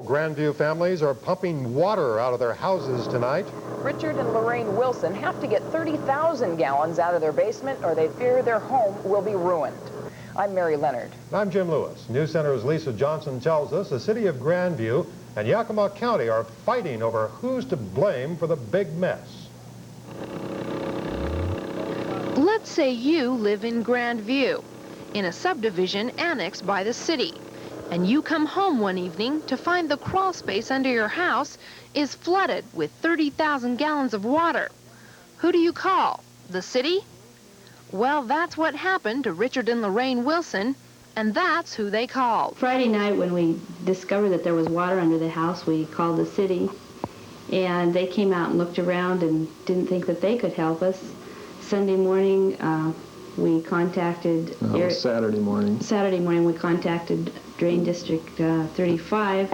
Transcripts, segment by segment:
Grandview families are pumping water out of their houses tonight. Richard and Lorraine Wilson have to get 30,000 gallons out of their basement or they fear their home will be ruined. I'm Mary Leonard. I'm Jim Lewis. NewsCenter's Lisa Johnson tells us the city of Grandview and Yakima County are fighting over who's to blame for the big mess. Let's say you live in Grandview, in a subdivision annexed by the city, and you come home one evening to find the crawl space under your house is flooded with 30,000 gallons of water. Who do you call? The city? Well, that's what happened to Richard and Lorraine Wilson, and that's who they called. Friday night, when we discovered that there was water under the house, we called the city, and they came out and looked around and didn't think that they could help us. Sunday morning, we contacted... Saturday morning, we contacted Drain District 35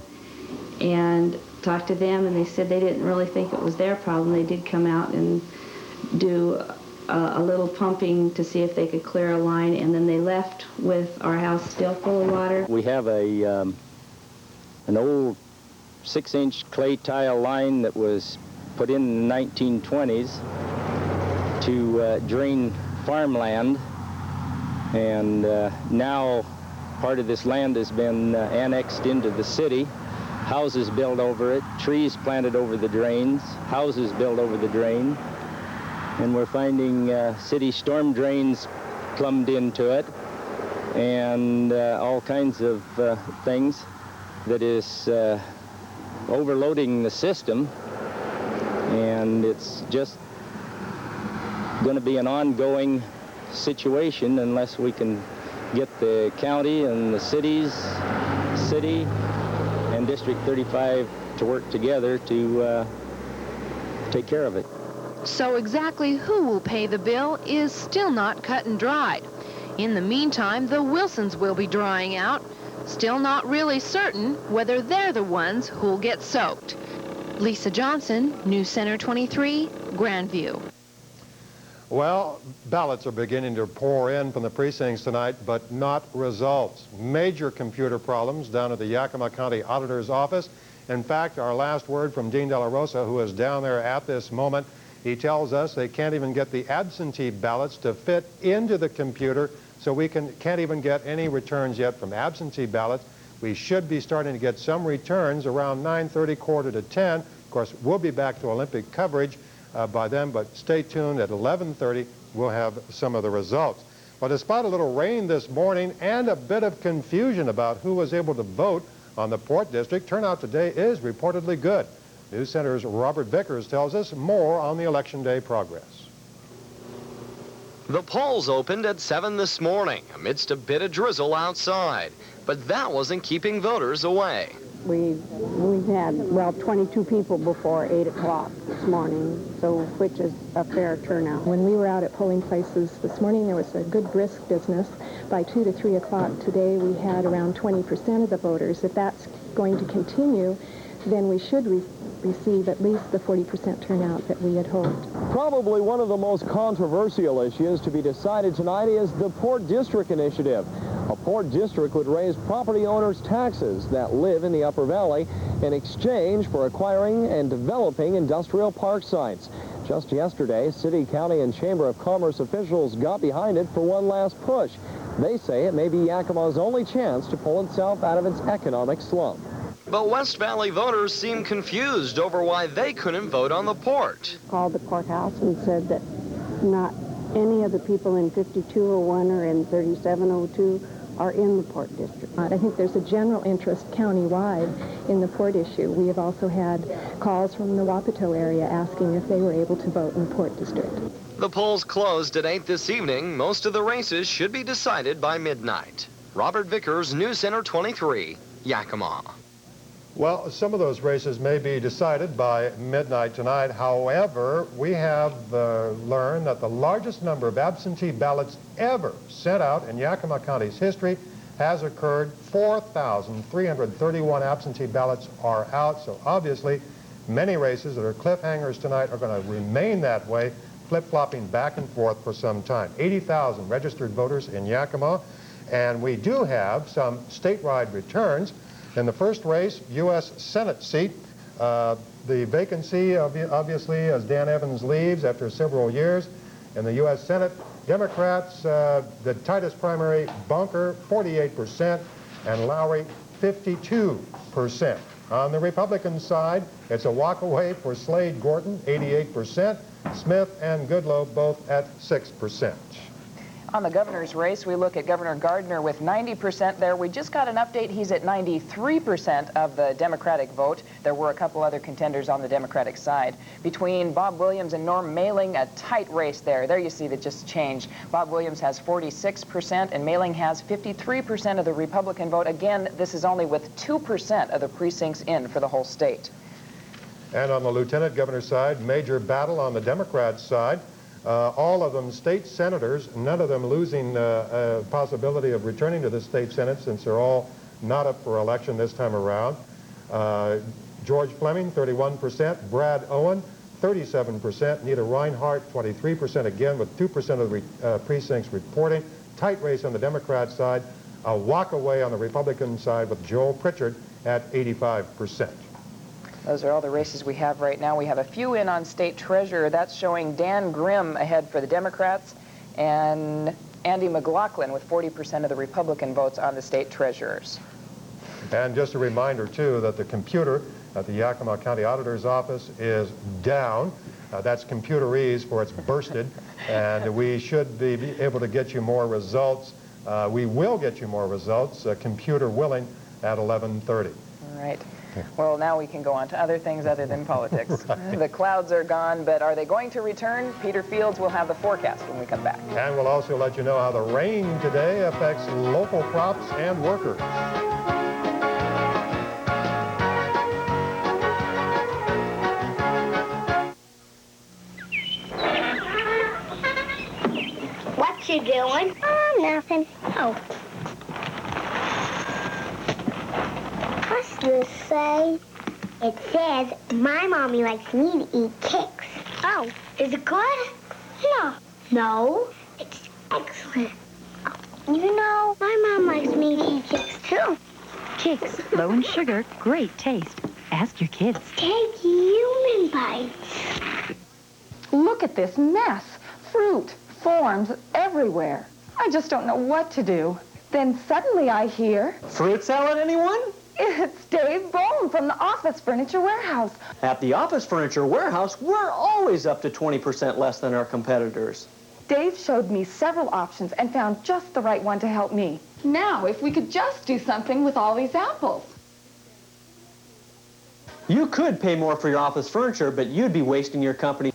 and talked to them, and they said they didn't really think it was their problem. They did come out and do a little pumping to see if they could clear a line, and then they left with our house still full of water. We have an old 6-inch clay tile line that was put in the 1920s to drain farmland, and now part of this land has been annexed into the city. Houses built over it, trees planted over the drains, houses built over the drain, and we're finding city storm drains plumbed into it, and all kinds of things that is overloading the system, and it's just going to be an ongoing situation unless we can get the county and the city and District 35 to work together to take care of it. So exactly who will pay the bill is still not cut and dried. In the meantime, the Wilsons will be drying out, still not really certain whether they're the ones who'll get soaked. Lisa Johnson, NewsCenter 23, Grandview. Well, ballots are beginning to pour in from the precincts tonight, but not results. Major computer problems down at the Yakima County Auditor's Office. In fact, our last word from Dean De La Rosa, who is down there at this moment, he tells us they can't even get the absentee ballots to fit into the computer, so we can't even get any returns yet from absentee ballots. We should be starting to get some returns around 9:30, quarter to 10. Of course, we'll be back to Olympic coverage by then, but stay tuned. At 11:30, we'll have some of the results. But despite a little rain this morning and a bit of confusion about who was able to vote on the Port District, turnout today is reportedly good. NewsCenter's Robert Vickers tells us more on the Election Day progress. The polls opened at 7 this morning amidst a bit of drizzle outside, but that wasn't keeping voters away. We had, 22 people before 8 o'clock this morning, so which is a fair turnout. When we were out at polling places this morning, there was a good brisk business. By 2 to 3 o'clock today, we had around 20% of the voters. If that's going to continue, then we should receive at least the 40% turnout that we had hoped. Probably one of the most controversial issues to be decided tonight is the Port District Initiative. A Port District would raise property owners' taxes that live in the Upper Valley in exchange for acquiring and developing industrial park sites. Just yesterday, City, County, and Chamber of Commerce officials got behind it for one last push. They say it may be Yakima's only chance to pull itself out of its economic slump. But West Valley voters seem confused over why they couldn't vote on the port. Called the courthouse and said that not any of the people in 5201 or in 3702 are in the Port District. I think there's a general interest countywide in the port issue. We have also had calls from the Wapato area asking if they were able to vote in the Port District. The polls closed at 8 this evening. Most of the races should be decided by midnight. Robert Vickers, NewsCenter 23, Yakima. Well, some of those races may be decided by midnight tonight. However, we have learned that the largest number of absentee ballots ever sent out in Yakima County's history has occurred. 4,331 absentee ballots are out. So obviously, many races that are cliffhangers tonight are going to remain that way, flip-flopping back and forth for some time. 80,000 registered voters in Yakima, and we do have some statewide returns. In the first race, U.S. Senate seat, the vacancy, obviously, as Dan Evans leaves after several years. In the U.S. Senate, Democrats, the tightest primary, Bunker, 48%, and Lowry, 52%. On the Republican side, it's a walk-away for Slade Gorton, 88%, Smith and Goodloe both at 6%. On the governor's race, we look at Governor Gardner with 90% there. We just got an update. He's at 93% of the Democratic vote. There were a couple other contenders on the Democratic side. Between Bob Williams and Norm Mailing, a tight race there. There you see that just changed. Bob Williams has 46% and Mailing has 53% of the Republican vote. Again, this is only with 2% of the precincts in for the whole state. And on the lieutenant governor's side, major battle on the Democrats' side. All of them state senators, none of them losing a possibility of returning to the state senate since they're all not up for election this time around. George Fleming, 31%, Brad Owen, 37%, Nita Reinhardt, 23%, again with 2% of the precincts reporting. Tight race on the Democrat side, a walk away on the Republican side with Joel Pritchard at 85%. Those are all the races we have right now. We have a few in on state treasurer. That's showing Dan Grimm ahead for the Democrats and Andy McLaughlin with 40% of the Republican votes on the state treasurers. And just a reminder, too, that the computer at the Yakima County Auditor's Office is down. That's computerese for it's bursted, and we should be able to get you more results. We will get you more results, computer willing, at 11:30. All right. Well, now we can go on to other things other than politics. Right. The clouds are gone, but are they going to return? Peter Fields will have the forecast when we come back. And we'll also let you know how the rain today affects local crops and workers. What you doing? Oh, nothing. Oh. What's this say? It says, my mommy likes me to eat kicks. Oh, is it good? No. No, it's excellent. You know, my mom likes me to eat kicks, too. Kicks, low in sugar, great taste. Ask your kids. Take human bites. Look at this mess. Fruit, forms everywhere. I just don't know what to do. Then suddenly I hear... Fruit salad, anyone? It's Dave Bone from the Office Furniture Warehouse. At the Office Furniture Warehouse, we're always up to 20% less than our competitors. Dave showed me several options and found just the right one to help me. Now, if we could just do something with all these apples. You could pay more for your office furniture, but you'd be wasting your company.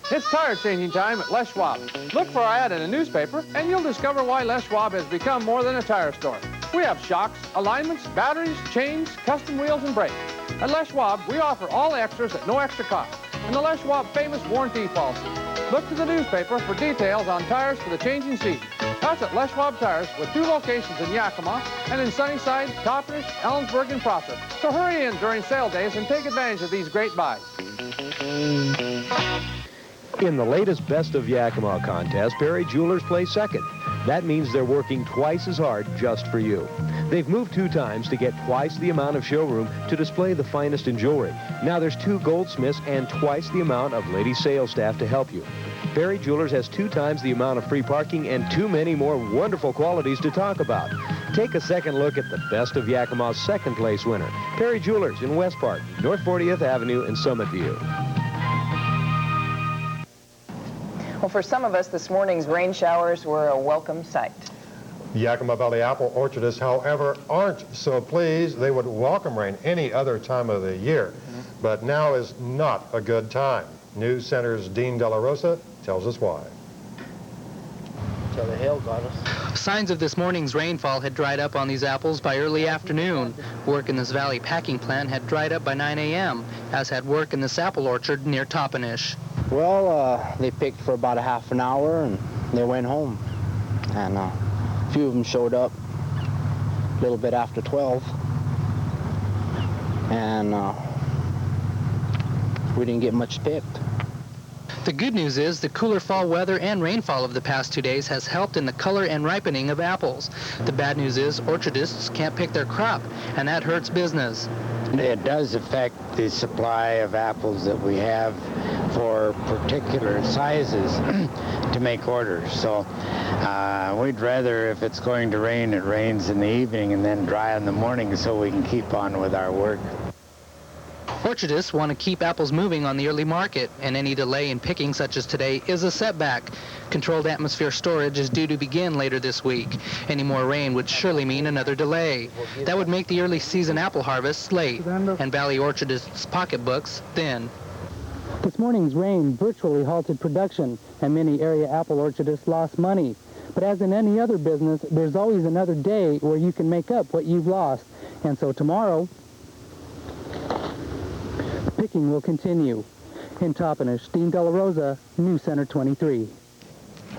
It's tire changing time at Les Schwab. Look for our ad in a newspaper, and you'll discover why Les Schwab has become more than a tire store. We have shocks, alignments, batteries, chains, custom wheels, and brakes. At Les Schwab, we offer all extras at no extra cost, and the Les Schwab famous warranty policy. Look to the newspaper for details on tires for the changing season. That's at Les Schwab Tires with 2 locations in Yakima and in Sunnyside, Toppenish, Ellensburg, and Prosser. So hurry in during sale days and take advantage of these great buys. In the latest Best of Yakima contest, Perich Jewelers plays second. That means they're working twice as hard just for you. They've moved 2 times to get twice the amount of showroom to display the finest in jewelry. Now there's 2 goldsmiths and twice the amount of lady sales staff to help you. Perich Jewelers has 2 times the amount of free parking and too many more wonderful qualities to talk about. Take a second look at the Best of Yakima's second place winner, Perich Jewelers in West Park, North 40th Avenue in Summit View. Well, for some of us, this morning's rain showers were a welcome sight. Yakima Valley apple orchardists, however, aren't so pleased. They would welcome rain any other time of the year, but now is not a good time. NewsCenter's Dean De La Rosa tells us why. So the hail got us. Signs of this morning's rainfall had dried up on these apples by early afternoon. Work in this valley packing plant had dried up by 9 a.m., as had work in this apple orchard near Toppenish. Well, they picked for about a half an hour and they went home. And a few of them showed up a little bit after 12. And we didn't get much picked. The good news is the cooler fall weather and rainfall of the past 2 days has helped in the color and ripening of apples. The bad news is orchardists can't pick their crop, and that hurts business. It does affect the supply of apples that we have for particular sizes to make orders. So we'd rather, if it's going to rain, it rains in the evening and then dry in the morning so we can keep on with our work. Orchardists want to keep apples moving on the early market, and any delay in picking such as today is a setback. Controlled atmosphere storage is due to begin later this week. Any more rain would surely mean another delay. That would make the early season apple harvest late, and Valley orchardists' pocketbooks thin. This morning's rain virtually halted production, and many area apple orchardists lost money. But as in any other business, there's always another day where you can make up what you've lost. And so tomorrow, picking will continue. In Toppenish, Dean De La Rosa, NewsCenter 23.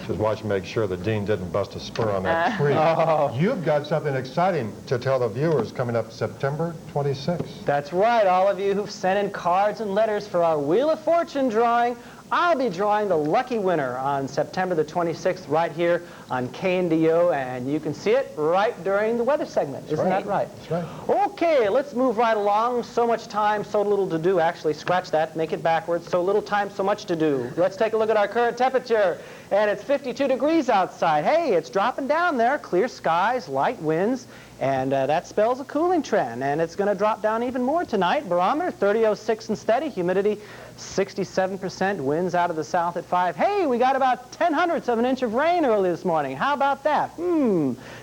Just watch and make sure that Dean didn't bust a spur on that tree. Oh. You've got something exciting to tell the viewers coming up September 26th. That's right, all of you who've sent in cards and letters for our Wheel of Fortune drawing. I'll be drawing the lucky winner on September the 26th right here on KNDO, and you can see it right during the weather segment. Isn't that right? That's right. Okay, let's move right along. So much time, so little to do. Actually, scratch that, make it backwards. So little time, so much to do. Let's take a look at our current temperature, and it's 52 degrees outside. Hey, it's dropping down there. Clear skies, light winds, and that spells a cooling trend, and it's going to drop down even more tonight. Barometer 30.06 and steady, humidity 67%, winds out of the south at 5. Hey, we got about 0.10 of an inch of rain early this morning. How about that?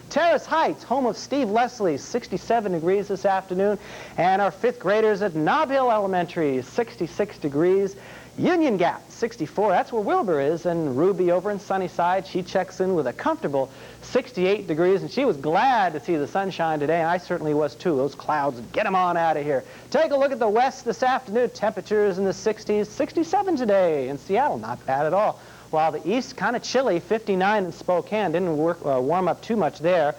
Terrace Heights, home of Steve Leslie, 67 degrees this afternoon, and our 5th graders at Nob Hill Elementary, 66 degrees. Union Gap, 64. That's where Wilbur is, and Ruby over in Sunnyside, she checks in with a comfortable 68 degrees, and she was glad to see the sunshine today, and I certainly was too. Those clouds, get them on out of here. Take a look at the west this afternoon. Temperatures in the 60s, 67 today in Seattle, not bad at all. While the east, kind of chilly, 59 in Spokane, didn't warm up too much there.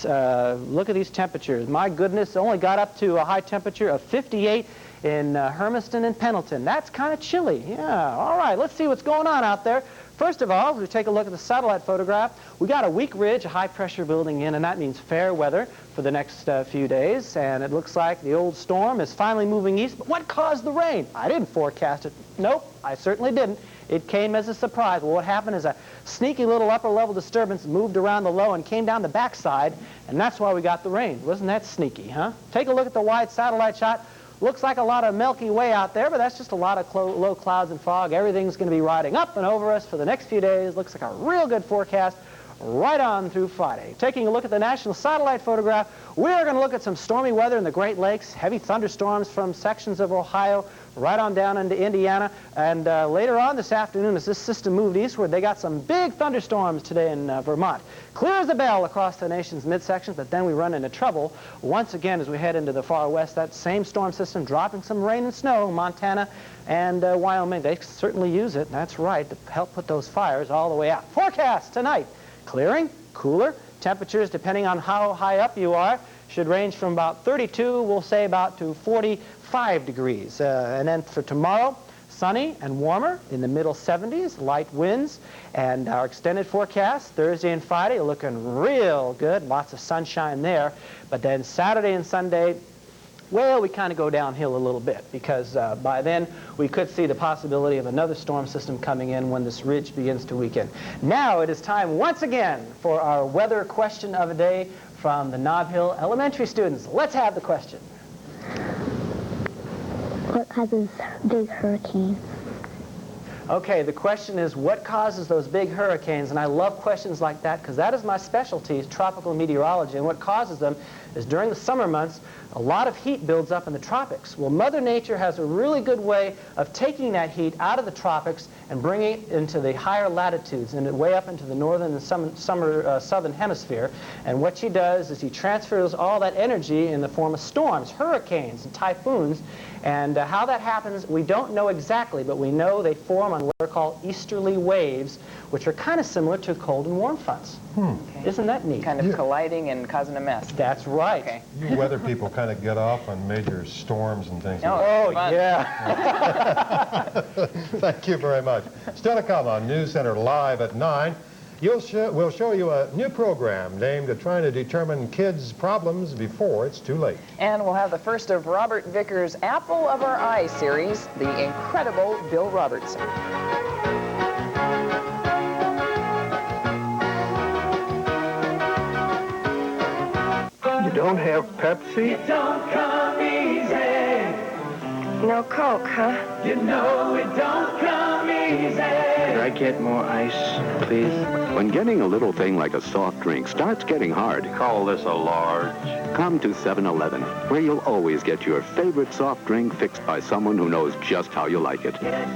Look at these temperatures. My goodness, only got up to a high temperature of 58 in Hermiston and Pendleton. That's kind of chilly. Yeah, all right, let's see what's going on out there. First of all, we take a look at the satellite photograph. We got a weak ridge, a high pressure building in, and that means fair weather for the next few days. And it looks like the old storm is finally moving east. But what caused the rain? I didn't forecast it. Nope, I certainly didn't. It came as a surprise. Well, what happened is a sneaky little upper level disturbance moved around the low and came down the backside, and that's why we got the rain. Wasn't that sneaky, huh? Take a look at the wide satellite shot. Looks like a lot of Milky Way out there, but that's just a lot of low clouds and fog. Everything's going to be riding up and over us for the next few days. Looks like a real good forecast right on through Friday. Taking a look at the national satellite photograph, we're going to look at some stormy weather in the Great Lakes, heavy thunderstorms from sections of Ohio right on down into Indiana. And later on this afternoon, as this system moved eastward, they got some big thunderstorms today in Vermont. Clear as a bell across the nation's midsections, but then we run into trouble once again as we head into the far west. That same storm system dropping some rain and snow, Montana and Wyoming. They certainly use it, that's right, to help put those fires all the way out. Forecast tonight. Clearing, cooler, temperatures depending on how high up you are should range from about 32, we'll say about to 45 degrees. And then for tomorrow, sunny and warmer in the middle 70s, light winds, and our extended forecast Thursday and Friday looking real good, lots of sunshine there. But then Saturday and Sunday, well, we kind of go downhill a little bit because by then we could see the possibility of another storm system coming in when this ridge begins to weaken. Now it is time once again for our weather question of the day from the Nob Hill Elementary students. Let's have the question. What causes big hurricanes? Okay, the question is, what causes those big hurricanes? And I love questions like that because that is my specialty, is tropical meteorology. And what causes them is during the summer months, a lot of heat builds up in the tropics. Well, Mother Nature has a really good way of taking that heat out of the tropics and bringing it into the higher latitudes and way up into the northern and southern hemisphere. And what she does is she transfers all that energy in the form of storms, hurricanes, and typhoons. And how that happens, we don't know exactly, but we know they form on on what are called easterly waves, which are kind of similar to cold and warm fronts. Isn't that neat? Kind of colliding and causing a mess. That's right. Okay. You weather people kind of get off on major storms and things. Oh, yeah. Thank you very much. Still to come on NewsCenter Live at 9. We'll show you a new program named Trying to Determine Kids' Problems Before It's Too Late. And we'll have the first of Robert Vickers' Apple of Our Eye series, the incredible Bill Robertson. You don't have Pepsi? It don't come easy. No Coke, huh? You know it don't come easy. Could I get more ice, please? When getting a little thing like a soft drink starts getting hard, Call this a large. come to 7-Eleven, where you'll always get your favorite soft drink fixed by someone who knows just how you like it.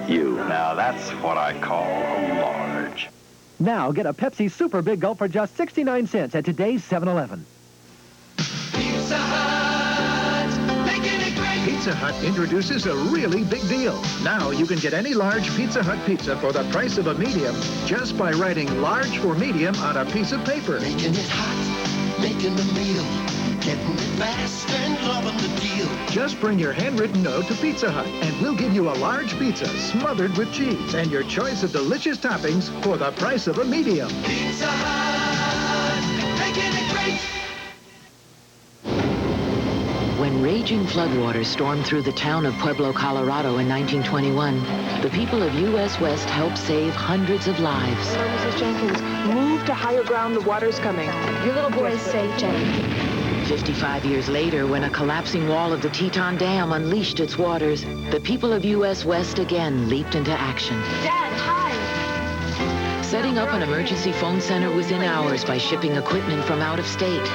You. Now that's what I call a large. Now get a Pepsi Super Big Gulp for just 69 cents at today's 7-Eleven. Pizza Hut, making it great. Pizza Hut introduces a really big deal. Now you can get any large Pizza Hut pizza for the price of a medium just by writing large for medium on a piece of paper. Making it hot, making the meal, getting it fast and loving the deal. Just bring your handwritten note to Pizza Hut and we'll give you a large pizza smothered with cheese and your choice of delicious toppings for the price of a medium. Pizza Hut, making it great. When raging floodwaters stormed through the town of Pueblo, Colorado in 1921, the people of U.S. West helped save hundreds of lives. Hello, Mrs. Jenkins. Move to higher ground. The water's coming. Your little boy is safe, Jenny. 55 years later, when a collapsing wall of the Teton Dam unleashed its waters, the people of U.S. West again leaped into action. Dad, hi. Setting up an emergency phone center within hours by shipping equipment from out of state.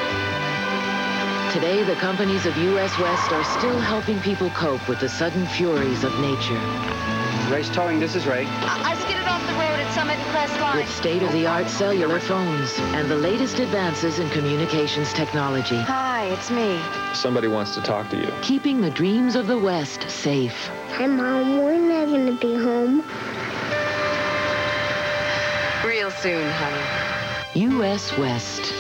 Today, the companies of U.S. West are still helping people cope with the sudden furies of nature. Ray's towing, this is Ray. I skidded off the road at Summit and Crest Line. With state-of-the-art cellular phones and the latest advances in communications technology. Hi, it's me. Somebody wants to talk to you. Keeping the dreams of the West safe. Hi, Mom. We're never going to be home. Real soon, honey. U.S. West.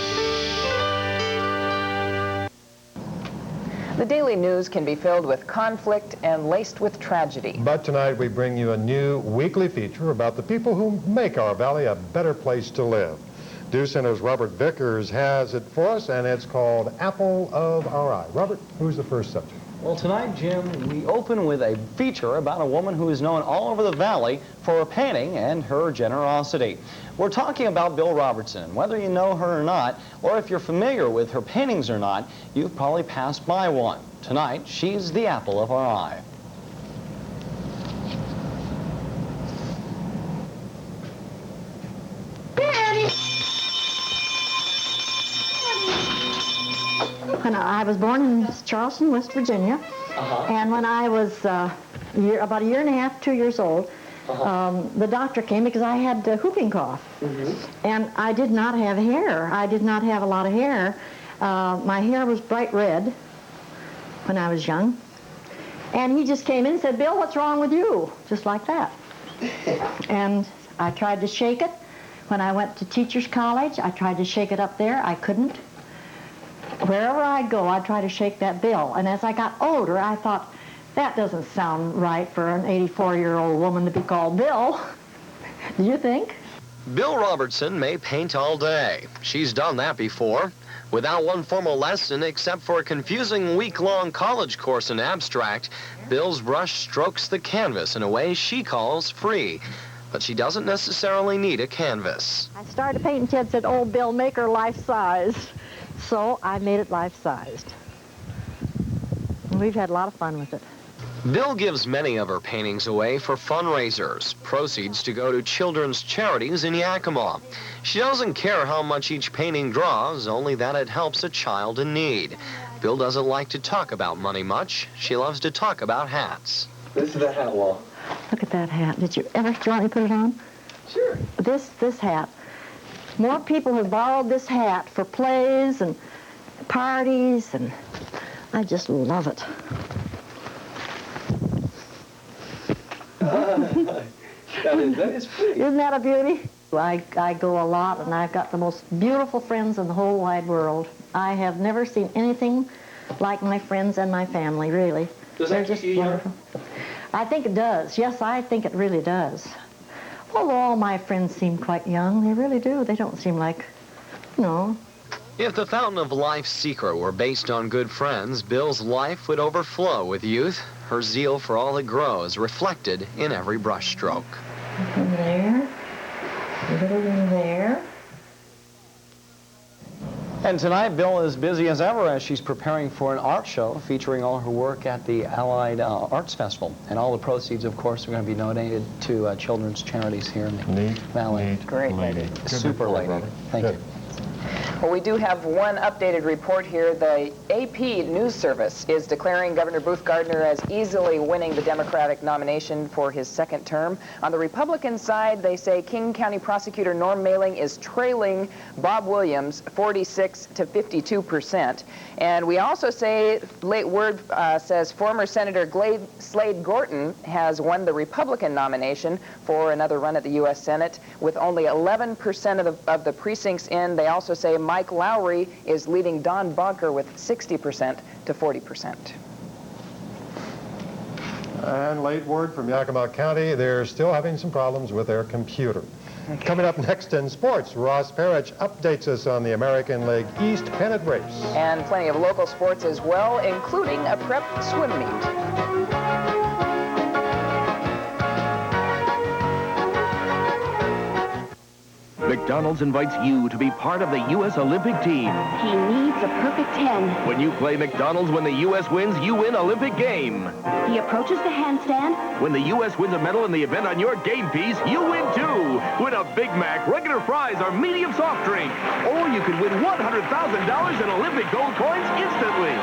The daily news can be filled with conflict and laced with tragedy. But tonight we bring you a new weekly feature about the people who make our valley a better place to live. NewsCenter's Robert Vickers has it for us, and it's called Apple of Our Eye. Robert, who's the first subject? Well, tonight, Jim, we open with a feature about a woman who is known all over the valley for her painting and her generosity. We're talking about Bill Robertson. Whether you know her or not, or if you're familiar with her paintings or not, you've probably passed by one. Tonight, she's the apple of our eye. When I was born in Charleston, West Virginia, and when I was about a year and a half, 2 years old, the doctor came because I had whooping cough. And I did not have hair. I did not have a lot of hair. My hair was bright red when I was young. And he just came in and said, "Bill, what's wrong with you?" Just like that. And I tried to shake it. When I went to teacher's college, I tried to shake it up there. I couldn't. Wherever I'd go, I'd try to shake that Bill. And as I got older, I thought, that doesn't sound right for an 84-year-old woman to be called Bill. Do you think? Bill Robertson may paint all day. She's done that before. Without one formal lesson except for a confusing week-long college course in abstract, Bill's brush strokes the canvas in a way she calls free. But she doesn't necessarily need a canvas. I started painting. Ted said, "Oh, Bill, make her life-size." So I made it life-sized. We've had a lot of fun with it. Bill gives many of her paintings away for fundraisers, proceeds to go to children's charities in Yakima. She doesn't care how much each painting draws, only that it helps a child in need. Bill doesn't like to talk about money much. She loves to talk about hats. This is the hat wall. Look at that hat. Do you want me to put it on? Sure. This hat. More people have borrowed this hat for plays and parties, and I just love it. That is pretty. Isn't that a beauty? I go a lot, and I've got the most beautiful friends in the whole wide world. I have never seen anything like my friends and my family, really. Does They're that keep just you young? wonderful. I think it does. Yes, I think it really does. Although all my friends seem quite young, they really do. They don't seem like, you know. If the fountain of life's secret were based on good friends, Bill's life would overflow with youth. Her zeal for all that grows reflected in every brushstroke. In there, a little in there. And tonight, Bill is busy as ever as she's preparing for an art show featuring all her work at the Allied Arts Festival. And all the proceeds, of course, are going to be donated to children's charities here in the Valley. Great lady. Super lady. Thank you. Well, we do have one updated report here. The AP News Service is declaring Governor Booth Gardner as easily winning the Democratic nomination for his second term. On the Republican side, they say King County Prosecutor Norm Malling is trailing Bob Williams 46 to 52%. And we also say, late word says former Senator Slade Gorton has won the Republican nomination for another run at the U.S. Senate with only 11% of the precincts in. They also say Mike Lowry is leading Don Bonker with 60% to 40%. And late word from Yakima County, they're still having some problems with their computer. Okay. Coming up next in sports, Ross Perich updates us on the American League East pennant race. And plenty of local sports as well, including a prep swim meet. McDonald's invites you to be part of the U.S. Olympic team. He needs a perfect 10. When you play McDonald's, when the U.S. wins, you win Olympic game. He approaches the handstand. When the U.S. wins a medal in the event on your game piece, you win too. Win a Big Mac, regular fries, or medium soft drink. Or you could win $100,000 in Olympic gold coins instantly.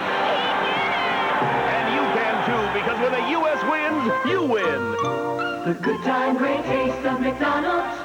And you can too, because when the U.S. wins, you win. The good time, great taste of McDonald's.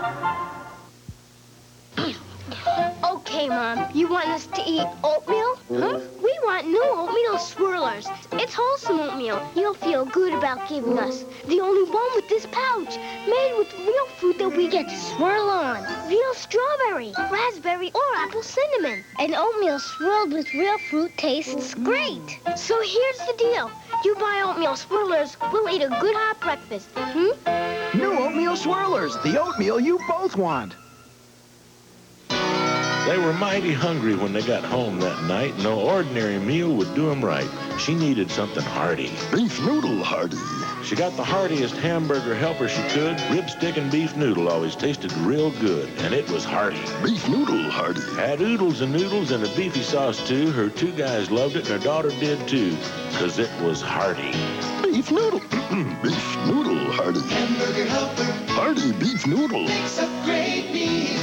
Okay, Mom, you want us to eat oatmeal? Huh? We want new oatmeal swirlers. It's wholesome oatmeal. You'll feel good about giving us the only one with this pouch, made with real fruit that we get to swirl on. Real strawberry, raspberry, or apple cinnamon. And oatmeal swirled with real fruit tastes great. So here's the deal. You buy oatmeal swirlers, we'll eat a good hot breakfast. New oatmeal swirlers, the oatmeal you both want. They were mighty hungry when they got home that night. No ordinary meal would do them right. She needed something hearty. Beef noodle hearty. She got the heartiest hamburger helper she could. Rib stick and beef noodle always tasted real good, and it was hearty. Beef noodle hearty. Had oodles and noodles and a beefy sauce, too. Her two guys loved it, and her daughter did, too, because it was hearty. Beef noodle. Beef noodle hearty. Hamburger helper. Hearty beef noodle. Makes a great meal.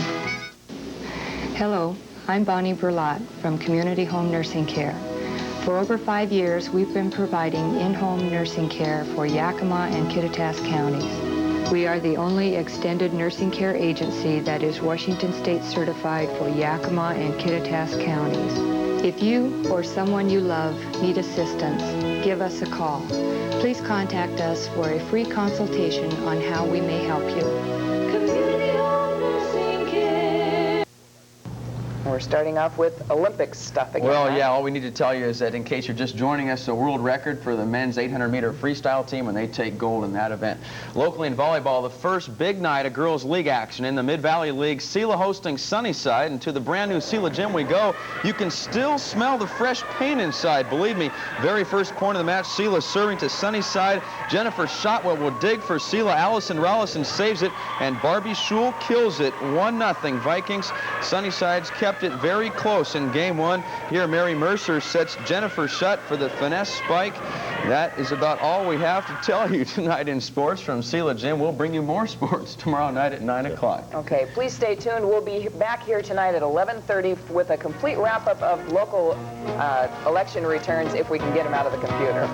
Hello, I'm Bonnie Berlot from Community Home Nursing Care. For over 5 years, we've been providing in-home nursing care for Yakima and Kittitas counties. We are the only extended nursing care agency that is Washington State certified for Yakima and Kittitas counties. If you or someone you love need assistance, give us a call. Please contact us for a free consultation on how we may help you. We're starting off with Olympics stuff again. Well, yeah, all we need to tell you is that in case you're just joining us, a world record for the men's 800-meter freestyle team when they take gold in that event. Locally in volleyball, the first big night of girls' league action in the Mid-Valley League. Selah hosting Sunnyside, and to the brand new Selah gym we go. You can still smell the fresh paint inside, believe me. Very first point of the match, Selah serving to Sunnyside. Jennifer Shotwell will dig for Selah. Allison Rollison saves it, and Barbie Schul kills it. 1-0 Vikings. Sunnyside's kept it very close in game one. Here, Mary Mercer sets Jennifer Shutt for the finesse spike. That is about all we have to tell you tonight in sports from Selah Gym. We'll bring you more sports tomorrow night at 9 o'clock. Okay, please stay tuned. We'll be back here tonight at 11:30 with a complete wrap-up of local election returns if we can get them out of the computer.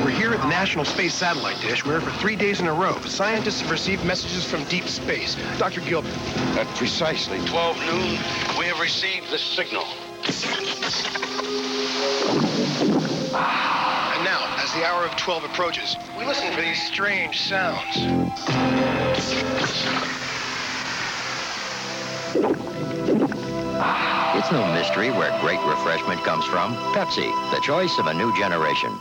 We're here at the National Space Satellite Dish, where for 3 days in a row, scientists have received messages from deep space. Dr. Gilbert. At precisely 12 noon, we have received the signal. And And now, as the hour of 12 approaches, we listen for these strange sounds. It's no mystery where great refreshment comes from. Pepsi, the choice of a new generation.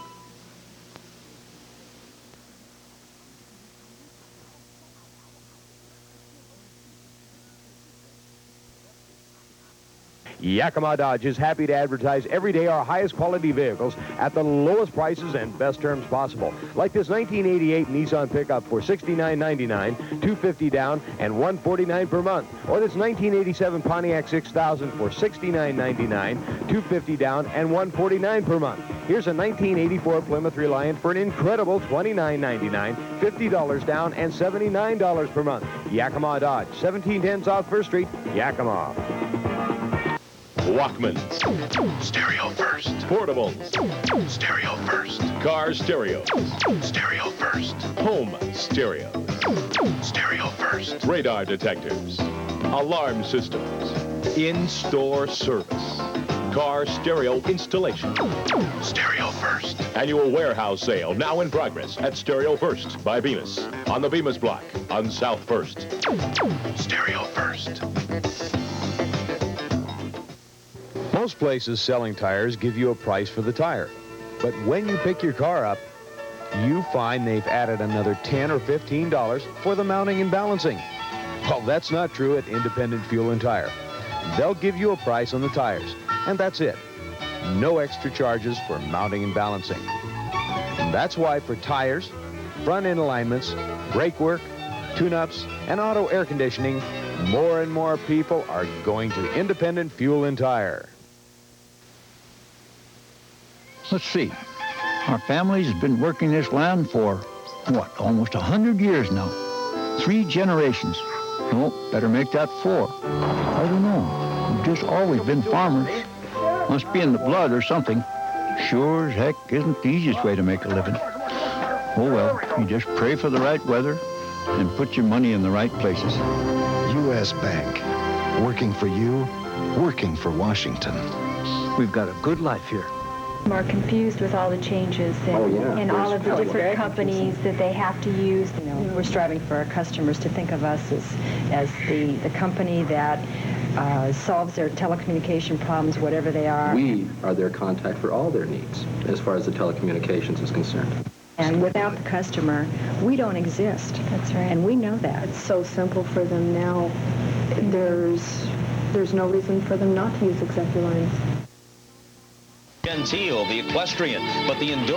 Yakima Dodge is happy to advertise every day our highest quality vehicles at the lowest prices and best terms possible. Like this 1988 Nissan pickup for $69.99, $250 down, and $149 per month. Or this 1987 Pontiac 6000 for $69.99, $250 down, and $149 per month. Here's a 1984 Plymouth Reliant for an incredible $29.99, $50 down, and $79 per month. Yakima Dodge, 1710 South First Street, Yakima. Walkmans. Stereo first. Portables. Stereo first. Car stereo. Stereo first. Home stereo. Stereo first. Radar detectors. Alarm systems. In-store service. Car stereo installation. Stereo first. Annual warehouse sale now in progress at Stereo First by Bemis. On the Bemis block on South First. Stereo first. Most places selling tires give you a price for the tire. But when you pick your car up, you find they've added another $10 or $15 for the mounting and balancing. Well, that's not true at Independent Fuel and Tire. They'll give you a price on the tires, and that's it. No extra charges for mounting and balancing. And that's why for tires, front end alignments, brake work, tune-ups, and auto air conditioning, more and more people are going to Independent Fuel and Tire. Let's see. Our family's been working this land for, what, almost 100 years now. 3 generations. No, better make that 4. I don't know. We've just always been farmers. Must be in the blood or something. Sure as heck isn't the easiest way to make a living. Oh well, you just pray for the right weather and put your money in the right places. U.S. Bank. Working for you, working for Washington. We've got a good life here. More confused with all the changes and all of the different companies that they have to use. You know, we're striving for our customers to think of us as the company that solves their telecommunication problems, whatever they are. We are their contact for all their needs as far as the telecommunications is concerned. And without the customer, we don't exist. That's right. And we know that. It's so simple for them now. There's no reason for them not to use Execulines. Genteel, the equestrian, but the